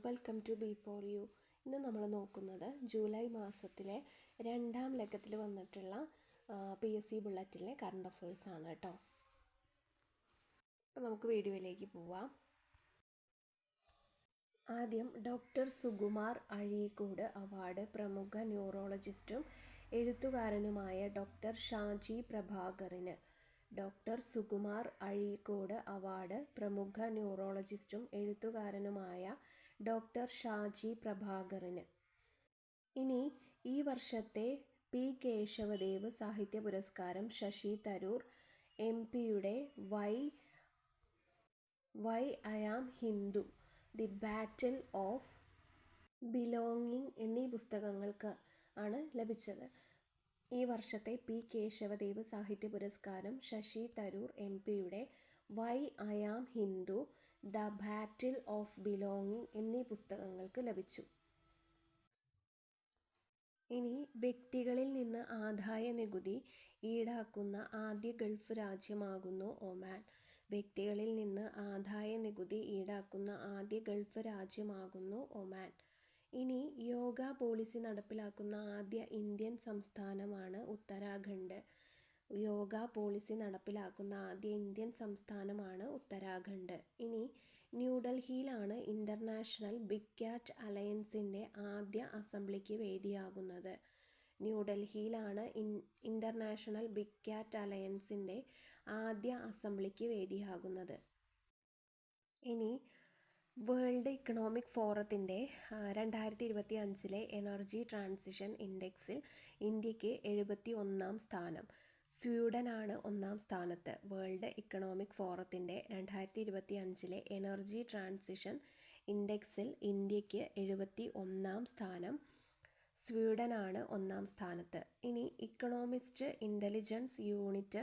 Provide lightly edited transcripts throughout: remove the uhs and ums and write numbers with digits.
Welcome to B for you. ഇന്ന് നമ്മൾ നോക്കുന്നത് ജൂലൈ മാസത്തിലെ 2ാം ലക്കത്തിൽ വന്നിട്ടുള്ള PSC ബുള്ളറ്റിലെ കറണ്ട് അഫയേഴ്സ് ആണ് കേട്ടോ. അപ്പോൾ നമുക്ക് വീഡിയോയിലേക്ക് പോവാം. ആദ്യം ഡോക്ടർ സുകുമാർ അഴീക്കോട് അവാർഡ് പ്രമുഖ ന്യൂറോളജിസ്റ്റും എഴുത്തുകാരനുമായ ഡോക്ടർ ഷാജി പ്രഭാകറിന്. ഡോക്ടർ സുകുമാർ അഴീക്കോട് അവാർഡ് പ്രമുഖ ന്യൂറോളജിസ്റ്റും എഴുത്തുകാരനുമായ ഡോക്ടർ ഷാജി പ്രഭാകറിന്. ഇനി ഈ വർഷത്തെ പി കേശവദേവ് സാഹിത്യ പുരസ്കാരം ശശി തരൂർ MP-യുടെ why I am Hindu, the battle of belonging എന്നീ പുസ്തകങ്ങൾക്ക് ആണ് ലഭിച്ചത്. ഈ വർഷത്തെ പി കേശവദേവ് സാഹിത്യ പുരസ്കാരം ശശി തരൂർ MP-യുടെ why I am Hindu, the battle of belonging എന്നീ പുസ്തകങ്ങൾക്ക് ലഭിച്ചു. ഇനി വ്യക്തികളിൽ നിന്ന് ആദായ നികുതി ഈടാക്കുന്ന ആദ്യ ഗൾഫ് രാജ്യമാകുന്നു ഒമാൻ. വ്യക്തികളിൽ നിന്ന് ആദായ നികുതി ഈടാക്കുന്ന ആദ്യ ഗൾഫ് രാജ്യമാകുന്നു ഒമാൻ. ഇനി യോഗ പോളിസി നടപ്പിലാക്കുന്ന ആദ്യ ഇന്ത്യൻ സംസ്ഥാനമാണ് ഉത്തരാഖണ്ഡ്. യോഗ പോളിസി നടപ്പിലാക്കുന്ന ആദ്യ ഇന്ത്യൻ സംസ്ഥാനമാണ് ഉത്തരാഖണ്ഡ്. ഇനി ന്യൂഡൽഹിയിലാണ് ഇന്റർനാഷണൽ ബിഗ് ക്യാറ്റ് അലയൻസിൻ്റെ ആദ്യ അസംബ്ലിക്ക് വേദിയാകുന്നത്. ന്യൂഡൽഹിയിലാണ് ഇന്റർനാഷണൽ ബിഗ് ക്യാറ്റ് അലയൻസിൻ്റെ ആദ്യ അസംബ്ലിക്ക് വേദിയാകുന്നത്. ഇനി വേൾഡ് ഇക്കണോമിക് ഫോറത്തിൻ്റെ 2025 എനർജി ട്രാൻസിഷൻ ഇൻഡെക്സിൽ ഇന്ത്യക്ക് 71ാം സ്ഥാനം. സ്വീഡനാണ് 1ാം സ്ഥാനത്ത്. വേൾഡ് ഇക്കണോമിക് ഫോറത്തിൻ്റെ 2025 എനർജി ട്രാൻസിഷൻ ഇൻഡെക്സിൽ ഇന്ത്യക്ക് 71ാം സ്ഥാനം. സ്വീഡനാണ് 1ാം സ്ഥാനത്ത്. ഇനി ഇക്കണോമിസ്റ്റ് ഇൻ്റലിജൻസ് യൂണിറ്റ്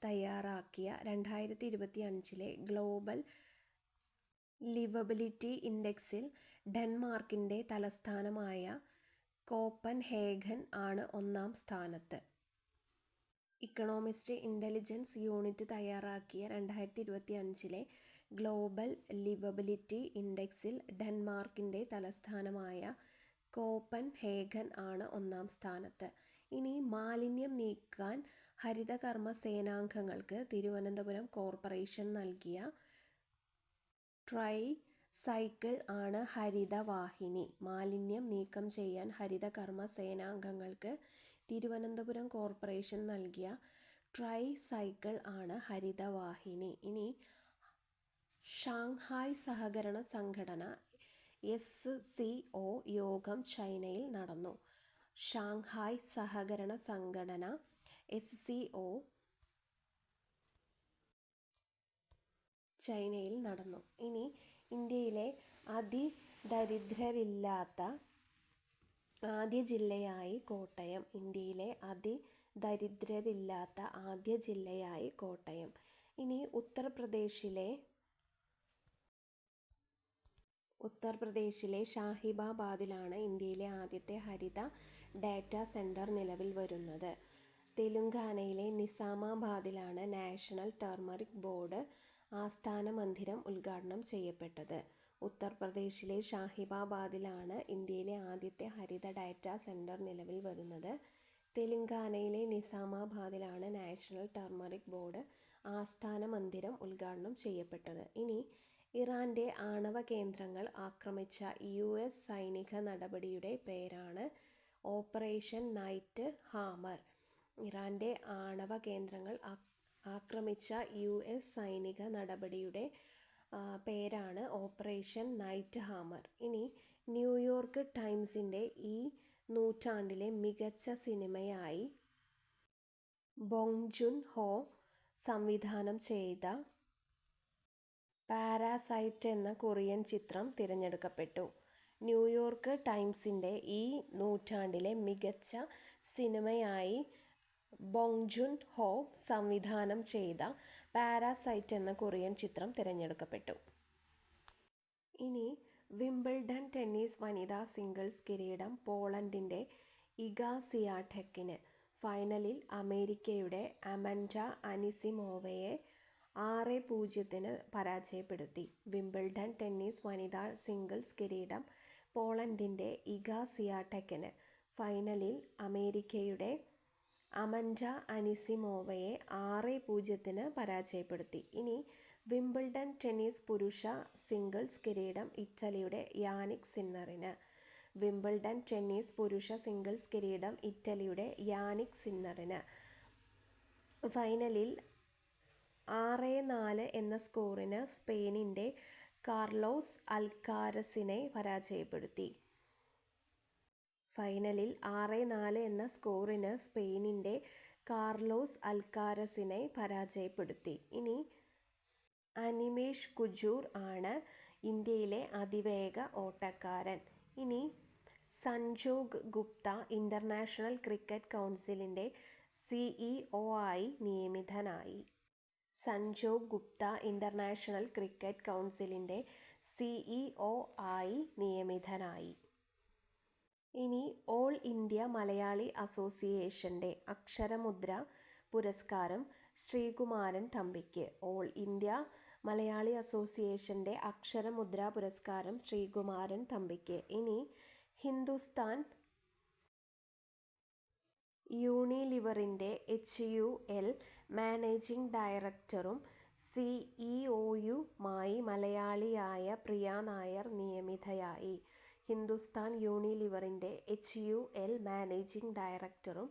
തയ്യാറാക്കിയ 2025 ഗ്ലോബൽ ലിവബിലിറ്റി ഇൻഡെക്സിൽ ഡെൻമാർക്കിൻ്റെ തലസ്ഥാനമായ കോപ്പൻഹേഗൻ ആണ് 1ാം സ്ഥാനത്ത്. ഇക്കണോമിസ്റ്റ് ഇൻ്റലിജൻസ് യൂണിറ്റ് തയ്യാറാക്കിയ 2025 ഗ്ലോബൽ ലിവബിലിറ്റി ഇൻഡെക്സിൽ ഡെൻമാർക്കിൻ്റെ തലസ്ഥാനമായ കോപ്പൻഹേഗൻ ആണ് 1ാം സ്ഥാനത്ത്. ഇനി മാലിന്യം നീക്കാൻ ഹരിതകർമ്മ സേനാംഗങ്ങൾക്ക് തിരുവനന്തപുരം കോർപ്പറേഷൻ നൽകിയ ട്രൈ സൈക്കിൾ ആണ് ഹരിതവാഹിനി. മാലിന്യം നീക്കം ചെയ്യാൻ ഹരിതകർമ്മ സേനാംഗങ്ങൾക്ക് തിരുവനന്തപുരം കോർപ്പറേഷൻ നൽകിയ ട്രൈ സൈക്കിൾ ആണ് ഹരിതവാഹിനി. ഇനി ഷാങ്ഹായ് സഹകരണ സംഘടന SCO യോഗം ചൈനയിൽ നടന്നു. ഷാങ്ഹായ് സഹകരണ സംഘടന SCO ചൈനയിൽ നടന്നു. ഇനി ഇന്ത്യയിലെ അതിദരിദ്രരില്ലാത്ത ആദ്യ ജില്ലയായി കോട്ടയം. ഇന്ത്യയിലെ അതിദരിദ്രരില്ലാത്ത ആദ്യ ജില്ലയായി കോട്ടയം. ഇനി ഉത്തർപ്രദേശിലെ ഷാഹിബാബാദിലാണ് ഇന്ത്യയിലെ ആദ്യത്തെ ഹരിത ഡാറ്റാ സെന്റർ നിലവിൽ വരുന്നത്. തെലുങ്കാനയിലെ നിസാമാബാദിലാണ് നാഷണൽ ടർമറിക് ബോർഡ് ആസ്ഥാന മന്ദിരം ഉദ്ഘാടനം ചെയ്യപ്പെട്ടത്. ഉത്തർപ്രദേശിലെ ഷാഹിബാബാദിലാണ് ഇന്ത്യയിലെ ആദ്യത്തെ ഹരിത ഡാറ്റാ സെന്റർ നിലവിൽ വരുന്നത്. തെലുങ്കാനയിലെ നിസാമാബാദിലാണ് നാഷണൽ ടർമറിക് ബോർഡ് ആസ്ഥാന മന്ദിരം ഉദ്ഘാടനം ചെയ്യപ്പെട്ടത്. ഇനി ഇറാൻ്റെ ആണവ കേന്ദ്രങ്ങൾ ആക്രമിച്ച US സൈനിക നടപടിയുടെ പേരാണ് ഓപ്പറേഷൻ നൈറ്റ് ഹാമർ. ഇറാൻ്റെ ആണവ കേന്ദ്രങ്ങൾ ആക്രമിച്ച US സൈനിക നടപടിയുടെ പേരാണ് ഓപ്പറേഷൻ നൈറ്റ് ഹാമർ. ഇനി ന്യൂയോർക്ക് ടൈംസിൻ്റെ ഈ നൂറ്റാണ്ടിലെ മികച്ച സിനിമയായി ബോങ് ജുൻ ഹോ സംവിധാനം ചെയ്ത പാരാസൈറ്റ് എന്ന കൊറിയൻ ചിത്രം തിരഞ്ഞെടുക്കപ്പെട്ടു. ന്യൂയോർക്ക് ടൈംസിൻ്റെ ഈ നൂറ്റാണ്ടിലെ മികച്ച സിനിമയായി ബോങ് ജുൻ ഹോ സംവിധാനം ചെയ്ത പാരാസൈറ്റ് എന്ന കൊറിയൻ ചിത്രം തിരഞ്ഞെടുക്കപ്പെട്ടു. ഇനി വിംബിൾഡൺ ടെന്നീസ് വനിതാ സിംഗിൾസ് കിരീടം പോളണ്ടിൻ്റെ ഇഗ സിയാടെക്കിന്. ഫൈനലിൽ അമേരിക്കയുടെ അമൻഡ അനിസിമോവയെ 6-0 പരാജയപ്പെടുത്തി. വിംബിൾഡൺ ടെന്നീസ് വനിതാ സിംഗിൾസ് കിരീടം പോളണ്ടിൻ്റെ ഇഗ സിയാടെക്കിന്. ഫൈനലിൽ അമേരിക്കയുടെ അമൻഡ അനിസിമോവയെ 6-0 പരാജയപ്പെടുത്തി. ഇനി വിംബിൾഡൺ ടെന്നീസ് പുരുഷ സിംഗിൾസ് കിരീടം ഇറ്റലിയുടെ യാനിക് സിന്നറിന്. വിംബിൾഡൺ ടെന്നീസ് പുരുഷ സിംഗിൾസ് കിരീടം ഇറ്റലിയുടെ യാനിക് സിന്നറിന്. ഫൈനലിൽ 6-4 എന്ന സ്കോറിന് സ്പെയിനിൻ്റെ കാർലോസ് അൽക്കാരസിനെ പരാജയപ്പെടുത്തി. ഫൈനലിൽ 6-4 എന്ന സ്കോറിന് സ്പെയിനിൻ്റെ കാർലോസ് അൽക്കാരസിനെ പരാജയപ്പെടുത്തി. ഇനി അനിമേഷ് കുജൂർ ആണ് ഇന്ത്യയിലെ അതിവേഗ ഓട്ടക്കാരൻ. ഇനി സഞ്ജോഗ് ഗുപ്ത ഇൻ്റർനാഷണൽ ക്രിക്കറ്റ് കൗൺസിലിൻ്റെ CEO ആയി നിയമിതനായി. സഞ്ജോഗ് ഗുപ്ത ഇൻ്റർനാഷണൽ ക്രിക്കറ്റ് കൗൺസിലിൻ്റെ CEO ആയി നിയമിതനായി. ഇനി ഓൾ ഇന്ത്യ മലയാളി അസോസിയേഷൻ്റെ അക്ഷരമുദ്ര പുരസ്കാരം ശ്രീകുമാരൻ തമ്പിക്ക്. ഓൾ ഇന്ത്യ മലയാളി അസോസിയേഷൻ്റെ അക്ഷരമുദ്ര പുരസ്കാരം ശ്രീകുമാരൻ തമ്പിക്ക്. ഇനി ഹിന്ദുസ്ഥാൻ യൂണിലിവറിൻ്റെ HUL മാനേജിംഗ് ഡയറക്ടറും CEOയുമായി മലയാളിയായ പ്രിയ നായർ നിയമിതയായി. ഹിന്ദുസ്ഥാൻ യൂണിലിവറിൻ്റെ HUL മാനേജിംഗ് ഡയറക്ടറും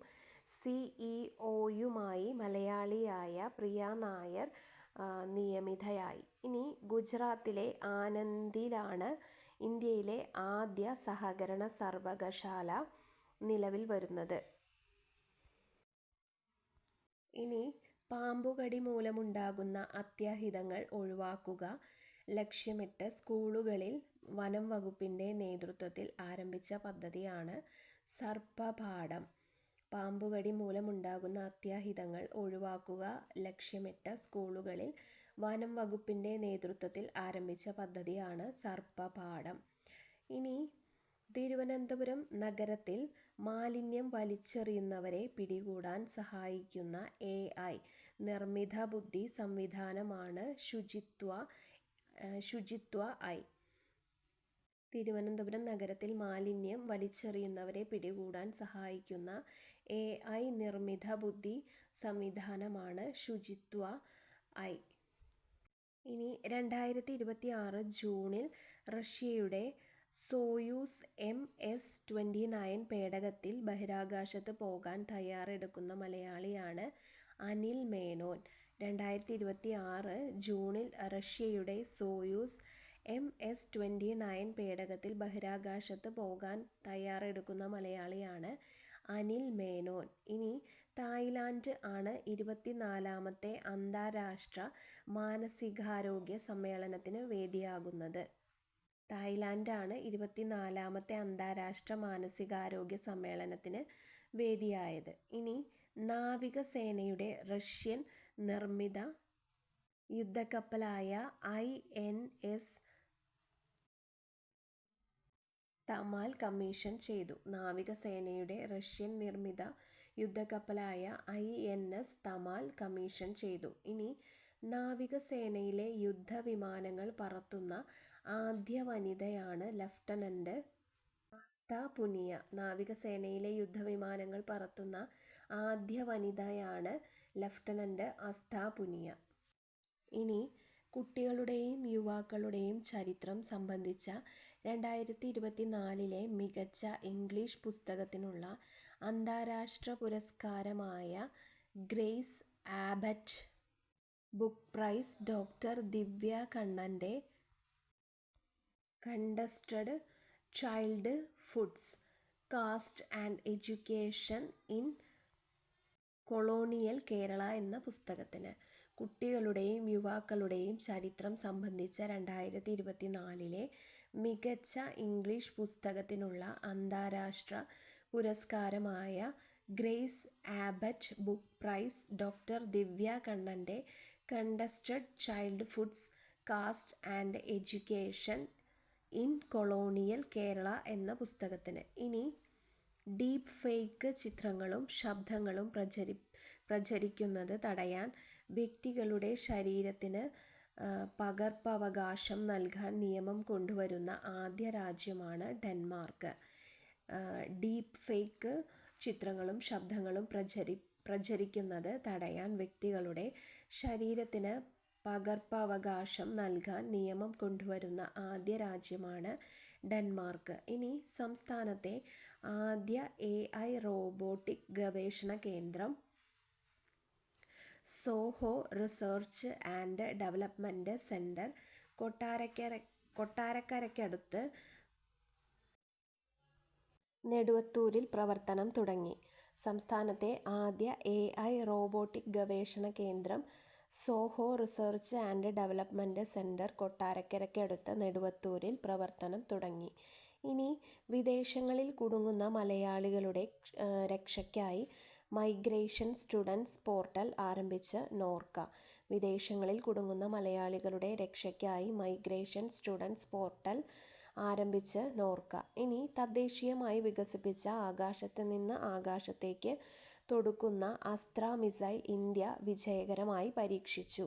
CEOയുമായി മലയാളിയായ പ്രിയ നായർ നിയമിതയായി. ഇനി ഗുജറാത്തിലെ ആനന്ദിലാണ് ഇന്ത്യയിലെ ആദ്യ സഹകരണ സർവകലാശാല നിലവിൽ വരുന്നത്. ഇനി പാമ്പുകടി മൂലമുണ്ടാകുന്ന അത്യാഹിതങ്ങൾ ഒഴിവാക്കുക ലക്ഷ്യമിട്ട് സ്കൂളുകളിൽ വനം വകുപ്പിൻ്റെ നേതൃത്വത്തിൽ ആരംഭിച്ച പദ്ധതിയാണ് സർപ്പപാഠം. പാമ്പുകടി മൂലമുണ്ടാകുന്ന അത്യാഹിതങ്ങൾ ഒഴിവാക്കുക ലക്ഷ്യമിട്ട് സ്കൂളുകളിൽ വനം വകുപ്പിൻ്റെ നേതൃത്വത്തിൽ ആരംഭിച്ച പദ്ധതിയാണ് സർപ്പപാഠം. ഇനി തിരുവനന്തപുരം നഗരത്തിൽ മാലിന്യം വലിച്ചെറിയുന്നവരെ പിടികൂടാൻ സഹായിക്കുന്ന AI നിർമ്മിത ബുദ്ധി സംവിധാനമാണ് ശുചിത്വ ഐ. തിരുവനന്തപുരം നഗരത്തിൽ മാലിന്യം വലിച്ചെറിയുന്നവരെ പിടികൂടാൻ സഹായിക്കുന്ന AI നിർമ്മിത ബുദ്ധി സംവിധാനമാണ് ശുചിത്വ ഐ. ഇനി 2026 ജൂണിൽ റഷ്യയുടെ സോയൂസ് MS-29 പേടകത്തിൽ ബഹിരാകാശത്ത് പോകാൻ തയ്യാറെടുക്കുന്ന മലയാളിയാണ് അനിൽ മേനോൻ. 2026 ജൂണിൽ റഷ്യയുടെ സോയൂസ് MS-29 പേടകത്തിൽ ബഹിരാകാശത്ത് പോകാൻ തയ്യാറെടുക്കുന്ന മലയാളിയാണ് അനിൽ മേനോൻ. ഇനി തായ്ലാൻഡ് ആണ് 24ാമത്തെ അന്താരാഷ്ട്ര മാനസികാരോഗ്യ സമ്മേളനത്തിന് വേദിയാകുന്നത്. തായ്ലാൻഡാണ് 24ാമത്തെ അന്താരാഷ്ട്ര മാനസികാരോഗ്യ സമ്മേളനത്തിന് വേദിയായത്. ഇനി നാവികസേനയുടെ റഷ്യൻ നിർമ്മിത യുദ്ധക്കപ്പലായ INS തമാൽ കമ്മീഷൻ ചെയ്തു. നാവികസേനയുടെ റഷ്യൻ നിർമ്മിത യുദ്ധക്കപ്പലായ INS തമാൽ കമ്മീഷൻ ചെയ്തു. ഇനി നാവികസേനയിലെ യുദ്ധവിമാനങ്ങൾ പറത്തുന്ന ആദ്യ വനിതയാണ് ലഫ്റ്റനൻ്റ് ആസ്ത പുനിയ. നാവികസേനയിലെ യുദ്ധവിമാനങ്ങൾ പറത്തുന്ന ആദ്യ വനിതയാണ് ലഫ്റ്റനൻ്റ് ആസ്ത പുനിയ. ഇനി കുട്ടികളുടെയും യുവാക്കളുടെയും ചരിത്രം സംബന്ധിച്ച 2024 മികച്ച ഇംഗ്ലീഷ് പുസ്തകത്തിനുള്ള അന്താരാഷ്ട്ര പുരസ്കാരമായ Grace Abbott book prize doctor Divya കണ്ണൻ്റെ contested childhoods caste and education in colonial Kerala എന്ന പുസ്തകത്തിന്. കുട്ടികളുടെയും യുവാക്കളുടെയും ചരിത്രം സംബന്ധിച്ച 2024 മികച്ച ഇംഗ്ലീഷ് പുസ്തകത്തിനുള്ള അന്താരാഷ്ട്ര പുരസ്കാരമായ Grace Abbott book prize doctor Divya കണ്ണൻ്റെ contested childhoods caste and education in colonial Kerala എന്ന പുസ്തകത്തിന്. ഇനി ഡീപ്പ് ഫേക്ക് ചിത്രങ്ങളും ശബ്ദങ്ങളും പ്രചരിക്കുന്നത് തടയാൻ വ്യക്തികളുടെ ശരീരത്തിന് പകർപ്പവകാശം നൽകാൻ നിയമം കൊണ്ടുവരുന്ന ആദ്യ രാജ്യമാണ് ഡെൻമാർക്ക്. ഡീപ്പ് ഫേക്ക് ചിത്രങ്ങളും ശബ്ദങ്ങളും പ്രചരിക്കുന്നത് തടയാൻ വ്യക്തികളുടെ ശരീരത്തിന് പകർപ്പവകാശം നൽകാൻ നിയമം കൊണ്ടുവരുന്ന ആദ്യ രാജ്യമാണ് ഡെൻമാർക്ക്. ഇനി സംസ്ഥാനത്തെ ആദ്യ AI റോബോട്ടിക് ഗവേഷണ കേന്ദ്രം Zoho research and development centre കൊട്ടാരക്കരയ്ക്കടുത്ത് നെടുവത്തൂരിൽ പ്രവർത്തനം തുടങ്ങി. സംസ്ഥാനത്തെ ആദ്യ AI റോബോട്ടിക് ഗവേഷണ കേന്ദ്രം Zoho research and development centre കൊട്ടാരക്കരയ്ക്കടുത്ത് നെടുവത്തൂരിൽ പ്രവർത്തനം തുടങ്ങി. ഇനി വിദേശങ്ങളിൽ കുടുങ്ങുന്ന മലയാളികളുടെ രക്ഷയ്ക്കായി മൈഗ്രേഷൻ സ്റ്റുഡൻസ് പോർട്ടൽ ആരംഭിച്ച് നോർക്ക. വിദേശങ്ങളിൽ കുടുങ്ങുന്ന മലയാളികളുടെ രക്ഷയ്ക്കായി മൈഗ്രേഷൻ സ്റ്റുഡൻസ് പോർട്ടൽ ആരംഭിച്ച് നോർക്ക. ഇനി തദ്ദേശീയമായി വികസിപ്പിച്ച ആകാശത്ത് നിന്ന് ആകാശത്തേക്ക് തൊടുക്കുന്ന അസ്ത്ര മിസൈൽ ഇന്ത്യ വിജയകരമായി പരീക്ഷിച്ചു.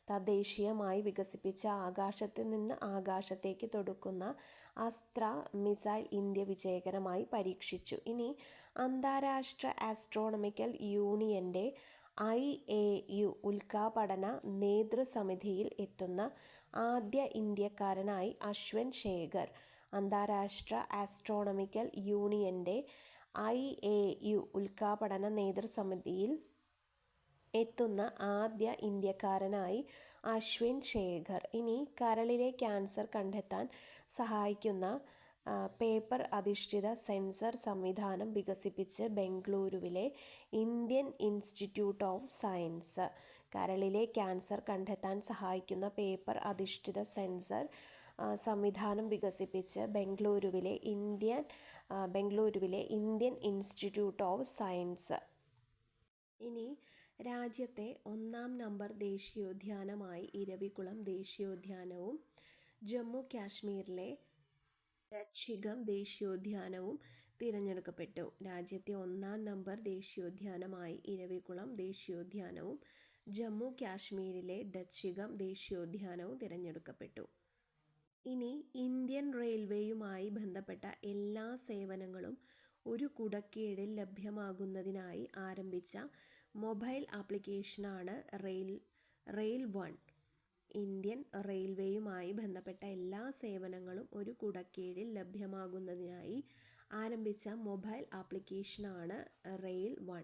തദ്ദേശീയമായി വികസിപ്പിച്ച ആകാശത്ത് നിന്ന് ആകാശത്തേക്ക് തൊടുക്കുന്ന അസ്ത്ര മിസൈൽ ഇന്ത്യ വിജയകരമായി പരീക്ഷിച്ചു. ഇനി അന്താരാഷ്ട്ര ആസ്ട്രോണമിക്കൽ യൂണിയൻ്റെ IAU ഉൽക്കാപടന നേതൃസമിതിയിൽ എത്തുന്ന ആദ്യ ഇന്ത്യക്കാരനായി അശ്വിൻ ശേഖർ. അന്താരാഷ്ട്ര ആസ്ട്രോണമിക്കൽ യൂണിയൻ്റെ IAU ഉൽക്കാപടന നേതൃസമിതിയിൽ എത്തുന്ന ആദ്യ ഇന്ത്യക്കാരനായി അശ്വിൻ ശേഖർ. ഇനി കരളിലെ ക്യാൻസർ കണ്ടെത്താൻ സഹായിക്കുന്ന പേപ്പർ അധിഷ്ഠിത സെൻസർ സംവിധാനം വികസിപ്പിച്ച് ബംഗളൂരുവിലെ ഇന്ത്യൻ ഇൻസ്റ്റിറ്റ്യൂട്ട് ഓഫ് സയൻസ്. കരളിലെ ക്യാൻസർ കണ്ടെത്താൻ സഹായിക്കുന്ന പേപ്പർ അധിഷ്ഠിത സെൻസർ സംവിധാനം വികസിപ്പിച്ച് ബംഗളൂരുവിലെ ഇന്ത്യൻ ഇൻസ്റ്റിറ്റ്യൂട്ട് ഓഫ് സയൻസ്. ഇനി രാജ്യത്തെ 1-ാം നമ്പർ ദേശീയോദ്യാനമായി ഇരവികുളം ദേശീയോദ്യാനവും ജമ്മു കാശ്മീരിലെ ഡച്ചിഗം ദേശീയോദ്യാനവും തിരഞ്ഞെടുക്കപ്പെട്ടു. രാജ്യത്തെ 1-ാം നമ്പർ ദേശീയോദ്യാനമായി ഇരവികുളം ദേശീയോദ്യാനവും ജമ്മു കാശ്മീരിലെ ഡച്ചിഗം ദേശീയോദ്യാനവും തിരഞ്ഞെടുക്കപ്പെട്ടു. ഇനി ഇന്ത്യൻ റെയിൽവേയുമായി ബന്ധപ്പെട്ട എല്ലാ സേവനങ്ങളും ഒരു കുടക്കീഴിൽ ലഭ്യമാകുന്നതിനായി ആരംഭിച്ച മൊബൈൽ ആപ്ലിക്കേഷനാണ് റെയിൽ വൺ. ഇന്ത്യൻ റെയിൽവേയുമായി ബന്ധപ്പെട്ട എല്ലാ സേവനങ്ങളും ഒരു കുടക്കീഴിൽ ലഭ്യമാകുന്നതിനായി ആരംഭിച്ച മൊബൈൽ ആപ്ലിക്കേഷനാണ് റെയിൽ വൺ.